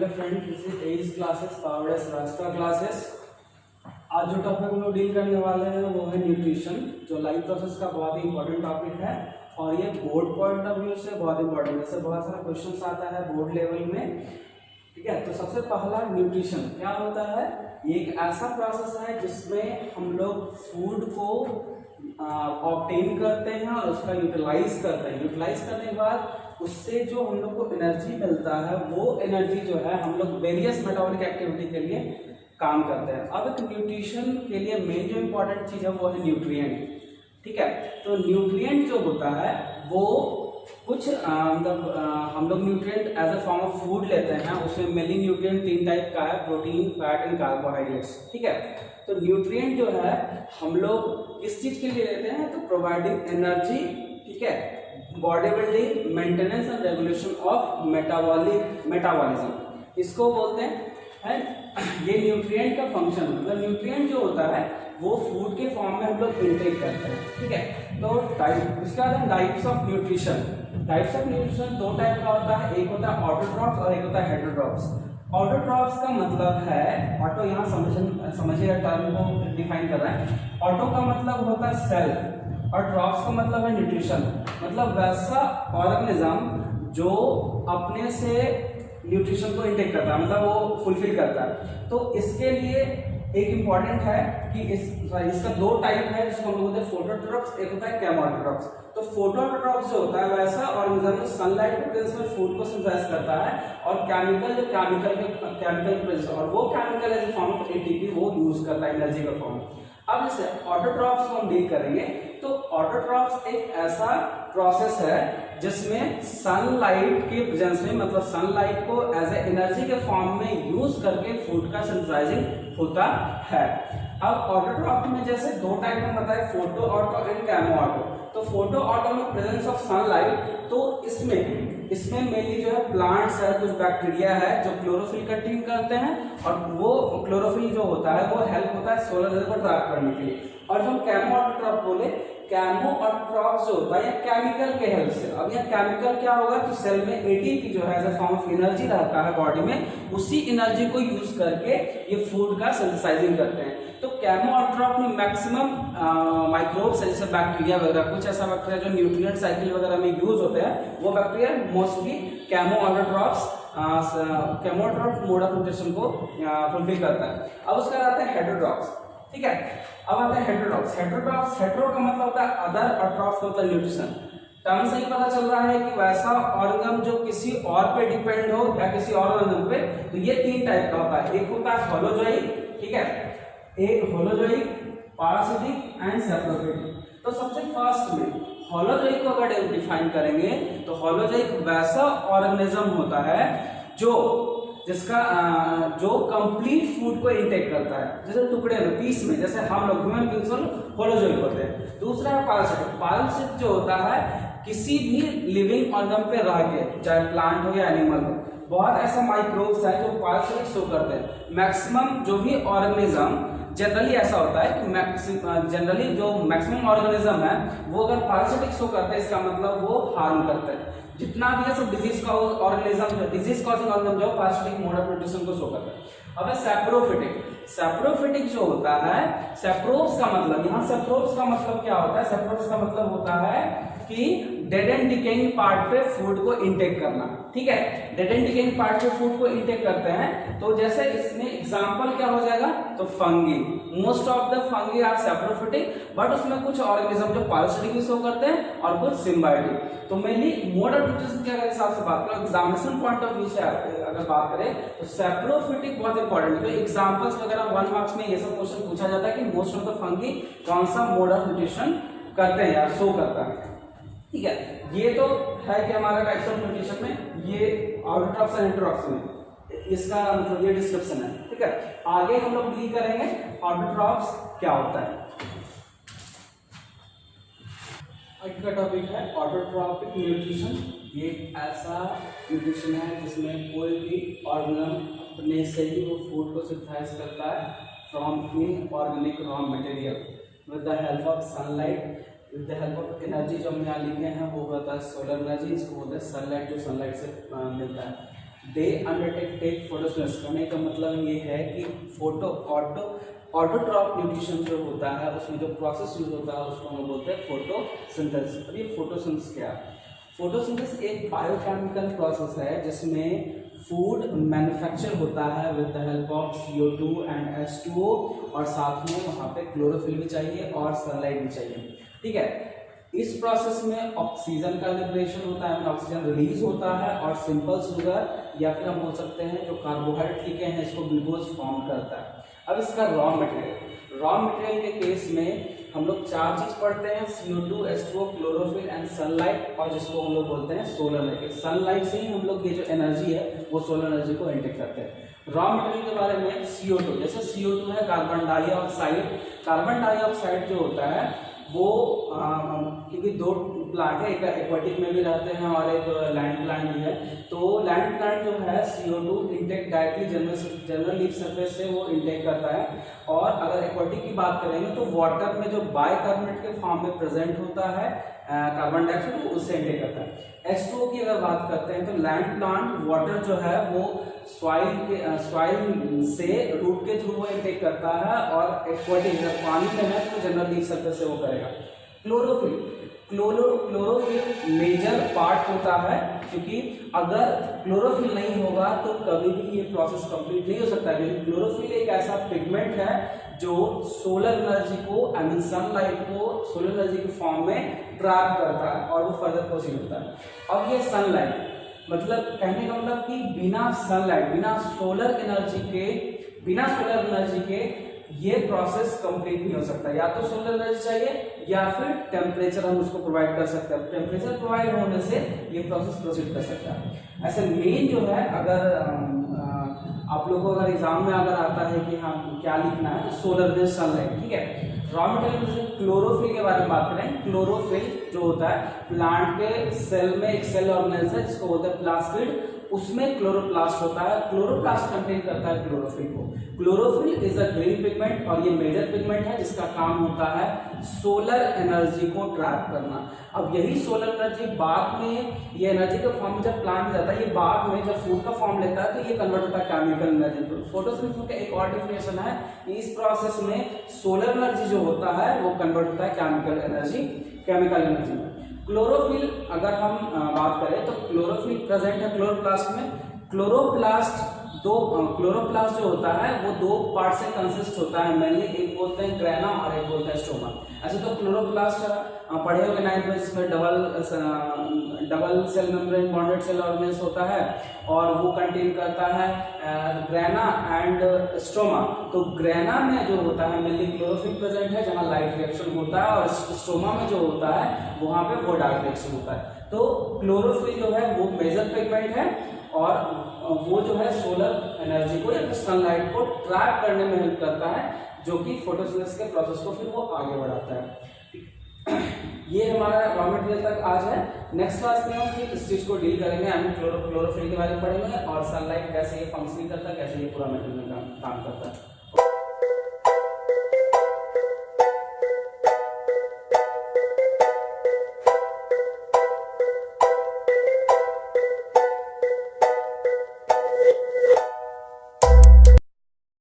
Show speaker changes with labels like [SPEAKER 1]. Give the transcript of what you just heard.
[SPEAKER 1] Hello friends, this is edge classes powered by Srivastava classes. आज जो topic हम लोग डील करने वाले हैं वो है न्यूट्रिशन, जो लाइफ प्रोसेस का बहुत ही इंपॉर्टेंट टॉपिक है और ये बोर्ड पॉइंट ऑफ व्यू से बहुत इंपॉर्टेंट है। जैसे बहुत सारा क्वेश्चंस आता है बोर्ड लेवल में, ठीक है। तो सबसे पहला न्यूट्रिशन क्या होता है? ये एक ऐसा प्रोसेस है जिसमें हम लोग फूड को ऑब्टेन करते हैं और उसका यूटिलाइज करते हैं। यूटिलाइज करने के बाद उससे जो हम लोग को एनर्जी मिलता है वो एनर्जी जो है हम लोग वेरियस मेटाबॉलिक एक्टिविटी के लिए काम करते हैं। अब एक न्यूट्रिशन के लिए मेन जो इम्पोर्टेंट चीज़ है वो है न्यूट्रिएंट, ठीक है। तो न्यूट्रिएंट जो होता है वो कुछ मतलब हम लोग nutrient as a form of food लेते हैं। उसमें मेनली न्यूट्रिएंट 3 टाइप का है, प्रोटीन, फैट एंड कार्बोहाइड्रेट्स, ठीक है। तो न्यूट्रिएंट जो है हम लोग किस चीज़ के लिए लेते हैं? तो प्रोवाइडिंग एनर्जी, ठीक है, body building, maintenance and regulation of metabolism, इसको बोलते हैं। ये न्यूट्रिएंट का फंक्शन, मतलब न्यूट्रिएंट जो होता है वो फूड के फॉर्म में हम लोग इनटेक करते हैं, ठीक है। तो इसके बाद types of nutrition. Types of nutrition 2 type का होता है, एक होता है ऑटोट्रॉप्स और एक होता है हेटेरोट्रॉप्स। ऑटोट्रॉप्स का मतलब है, ऑटो यहाँ समझिएगा टर्म को डिफाइन कर रहा है। ऑटो का मतलब होता है सेल्फ और ट्रॉप्स का मतलब है न्यूट्रिशन, मतलब वैसा ऑर्गेनिज्म जो अपने से न्यूट्रिशन को इंटेक करता है, मतलब वो फुलफिल करता है। तो इसके लिए एक इम्पॉर्टेंट है कि इसका 2 टाइप है जिसको हम बोलते हैं फोटोट्रॉप्स, एक होता है केमोट्रॉप्स। तो फोटोट्रॉप्स जो होता है वैसा ऑर्गेनिज्म जो सनलाइट के प्रेजेंस में फूड को सिंथेसाइज करता है और केमिकल प्रेजेंस, और वो chemical as a form of ATP वो यूज करता है एनर्जी का फॉर्म। अब जैसे ऑटोट्रॉप्स को हम डील करेंगे, तो ऑटोट्रॉप्स एक ऐसा प्रोसेस है जिसमें सनलाइट के प्रेजेंस में, मतलब सनलाइट को एज ए एनर्जी के फॉर्म में यूज करके फूड का सिंथेसाइजिंग होता है। अब ऑटोट्रॉप में जैसे 2 टाइप में बताए, photo auto and chemo auto. तो फोटो ऑटो में प्रेजेंस ऑफ सनलाइट, तो इसमें मेनली जो है प्लांट्स है, कुछ बैक्टीरिया है जो क्लोरोफिल कंटेन करते हैं और वो क्लोरोफिल जो होता है वो हेल्प होता है सोलर रेज को ट्रैप करने के लिए। और जो हम केमो ऑटोट्रॉप बोले, केमो ऑटोट्रॉप जो होता है केमिकल के हेल्प से। अब यह केमिकल क्या होगा? तो सेल में एटीपी जो है as a form of energy रहता है बॉडी में, उसी एनर्जी को यूज करके ये फूड का सिंथेसाइजिंग करते हैं। तो केमो ऑटोट्रॉप में मैक्सिमम माइक्रोब्स जैसे बैक्टीरिया वगैरह, कुछ ऐसा बैक्टीरिया जो न्यूट्रिएंट साइकिल वगैरह में यूज होते हैं, वो bacteria mostly chemo autotrophs mode of nutrition को फुलफिल करता है। अब उसका आता है हेटेरोट्रॉप्स, ठीक है। अब आता है हेटेरोट्रॉप्स। हेटेरो का मतलब होता है अदर और ट्रॉप्स का मतलब न्यूट्रिशन। टर्म से ही पता चल रहा है कि वैसा ऑर्गन जो किसी और पे डिपेंड हो या किसी और ऑर्गन पे। तो ये 3 टाइप का होता है, एक होता है होलोजोइक, ठीक है, एक होलोजोइक, पैरासिटिक एंड सैप्रोफिटिक। तो सबसे फर्स्ट में होलोजोइक को अगर डिफाइन करेंगे तो होलोजोइक वैसा ऑर्गेनिज्म होता है जो कंप्लीट फूड को इंटेक करता है, जैसे टुकड़े में, पीस में, जैसे हम लोग ह्यूमन बींग्स होलोजोइक होते हैं। दूसरा है पैरासिटिक। पैरासिटिक जो होता है किसी भी लिविंग ऑर्गन पे रह के, चाहे प्लांट हो या एनिमल हो, बहुत ऐसा माइक्रोब्स है जो पैरासिटिक शो करते हैं। मैक्सिमम जो भी ऑर्गेनिज्म, जनरली ऐसा होता है कि जनरली जो मैक्सिमम ऑर्गेनिज्म है वो अगर पैरासिटिक शो करते हैं, इसका मतलब वो हार्म करते हैं। जितना भी है सब डिजीज का ऑर्गेनिज्म, डिजीज कॉजिंग ऑर्गेनिज्म जो पैरासिटिक मोड ऑफ न्यूट्रिशन को शो करता है। अब है सैप्रोफिटिक जो होता है, सैप्रोब्स का मतलब, यहाँ सैप्रोब्स का मतलब क्या होता है? सैप्रोब्स का मतलब होता है कि डेड एंड डिकेइंग पार्ट पे फूड को इंटेक करना, ठीक है। डेड एंड डिकेइंग पार्ट पे फूड को इंटेक करते हैं। तो जैसे इसमें एग्जांपल क्या हो जाएगा? तो fungi, most of the fungi are saprophytic, but उसमें कुछ ऑर्गेनिज्म जो पैरासिटिक शो करते हैं और कुछ सिम्बायोटिक। तो मेनली मोड ऑफ न्यूट्रिशन के अगर हिसाब से बात करें, एग्जामिनेशन पॉइंट ऑफ व्यू से अगर बात करें तो सैप्रोफिटिक बहुत इंपॉर्टेंट है। तो एग्जांपल्स वगैरह 1 मार्क्स में ये सब क्वेश्चन पूछा जाता है कि मोस्ट ऑफ द फंगी कौन सा मोड ऑफ न्यूट्रिशन करते हैं या शो करता है, ठीक है। ये तो है कि हमारा टाइप्स ऑफ न्यूट्रिशन में ये ऑटोट्रॉप्स एंड हेटेरोट्रॉप्स में इसका मतलब ये डिस्क्रिप्शन है, ठीक है। आगे हम लोग डील करेंगे ऑटोट्रॉप्स क्या होता है। आज का टॉपिक है ऑटोट्रॉपिक न्यूट्रिशन। ये ऐसा न्यूट्रिशन है जिसमें कोई भी ऑर्गेनिज्म अपने से ही वो फूड को सिंथेसाइज करता है from inorganic raw material with the help of sunlight, with the help of energy जो हम यहाँ लिखे हैं वो होता है सोलर एनर्जी, इसको बोलते हैं सनलाइट, जो सनलाइट से मिलता है। दे अंडरटेक फोटोसिंथेसिस। कहने का मतलब ये है कि ऑटोट्रॉफ न्यूट्रिशन जो होता है उसमें जो प्रोसेस यूज होता है उसको हम बोलते हैं फोटोसिंथेसिस। अब ये फोटोसिंथेसिस क्या है? फोटोसिंथेसिस एक बायोकेमिकल प्रोसेस है जिसमें फूड मैन्युफैक्चर होता है with the help of CO2 and H2O, और साथ में वहाँ पे क्लोरोफिल भी चाहिए और सनलाइट भी चाहिए। ठीक है, इस प्रोसेस में ऑक्सीजन का लिबरेशन होता है, ऑक्सीजन रिलीज होता है, और सिंपल शुगर या फिर हम बोल सकते हैं जो कार्बोहाइड्रेट लिखे हैं इसको ग्लूकोज फॉर्म करता है। अब इसका रॉ मटेरियल के केस में हम लोग 4 चीज पढ़ते हैं, CO2, H2O, chlorophyll and sunlight, और जिसको हम लोग बोलते हैं सोलर एनर्जी। सनलाइट से ही हम लोग ये जो एनर्जी है वो सोलर एनर्जी को इंटेक करते हैं। रॉ मटेरियल के बारे में CO2, जैसे CO2 है कार्बन डाइऑक्साइड। कार्बन डाइऑक्साइड जो होता है वो क्योंकि 2 प्लांट है, एक एक्वाटिक में भी रहते हैं और एक लैंड प्लांट भी है, तो लैंड प्लांट जो है CO2 intake directly general leaf surface से वो इंटेक करता है, और अगर एक्वाटिक की बात करेंगे तो वाटर में जो बाइकार्बोनेट के फॉर्म में प्रेजेंट होता है कार्बन डाइऑक्साइड, उससे इंटेक करता है। H2O की अगर बात करते हैं तो लैंड प्लांट वाटर जो है वो सॉइल से रूट के थ्रू वो इंटेक करता है, और एक्वाटिक अगर पानी में है तो जनरल लीफ सरफेस से वो करेगा। क्लोरोफिल मेजर पार्ट होता है, क्योंकि अगर क्लोरोफिल नहीं होगा तो कभी भी ये प्रोसेस कंप्लीट नहीं हो सकता, क्योंकि क्लोरोफिल एक ऐसा पिगमेंट है जो सोलर एनर्जी को आई मीन सनलाइट को सोलर एनर्जी के फॉर्म में ट्रैप करता है और वो फर्दर प्रोसीड होता है। अब ये सनलाइट मतलब कहने का मतलब कि बिना सनलाइट बिना सोलर एनर्जी के ये प्रोसेस कंप्लीट नहीं हो सकता। या तो सोलर एनर्जी चाहिए या फिर टेम्परेचर हम उसको प्रोवाइड कर सकते हैं। टेम्परेचर प्रोवाइड होने से ये प्रोसेस प्रोसीड कर सकता है। ऐसे मेन जो है, अगर आप लोगों को अगर एग्जाम में अगर आता है कि हम क्या लिखना है, सोलर बेस्ड सनलाइट। ठीक है, रॉ मटेरियल क्लोरोफिल के बारे में बात करें। क्लोरोफिल जो होता है प्लांट के सेल में एक सेल ऑर्गेनेल है जिसको बोलते हैं प्लास्मिड, उसमें क्लोरोप्लास्ट होता है। क्लोरोप्लास्ट कंटेन करता है क्लोरोफिल को। Chlorophyll is a green pigment और ये मेजर पिगमेंट है जिसका काम होता है सोलर एनर्जी को ट्रैप करना। अब यही सोलर एनर्जी बाद में ये एनर्जी के फॉर्म में जब प्लांट जाता है, ये बाद में जब फूड का फॉर्म लेता है तो ये कन्वर्ट होता है केमिकल एनर्जी। फोटोसिंथेसिस का एक और डेफिनेशन है, इस प्रोसेस में सोलर एनर्जी जो होता है वो कन्वर्ट होता है केमिकल एनर्जी में। क्लोरोफिल अगर हम बात करें तो क्लोरोफिल प्रेजेंट है क्लोरोप्लास्ट में। क्लोरोप्लास्ट जो होता है वो 2 पार्ट से कंसिस्ट होता है मेनली, एक बोलते हैं ग्रेना और एक बोलते हैं स्टोमा। ऐसे तो क्लोरोप्लास्ट पढ़े होंगे 9th में, जिसमें double cell membrane bonded cell organelles होता है और वो कंटेन करता है ग्रेना एंड स्टोमा। तो ग्रेना में जो होता है मेनली क्लोरोफिल प्रेजेंट है जहाँ लाइट रिएक्शन होता है, और स्टोमा में जो होता है वहाँ पे वो डार्क रिएक्शन होता है। तो क्लोरोफिल जो है वो मेजर पिगमेंट है और वो जो है सोलर एनर्जी को या सनलाइट को ट्रैप करने में हेल्प करता है, जो कि फोटोसिंथेसिस के प्रोसेस को फिर वो आगे बढ़ाता है। ये हमारा रॉ मटेरियल तक आज है। नेक्स्ट क्लास में हम फिर इस चीज को डील करेंगे, यानी क्लोरोफिल के बारे में पढ़ेंगे और सनलाइट कैसे ये फंक्शनिंग करता है, कैसे ये पूरा मटेरियल काम करता है।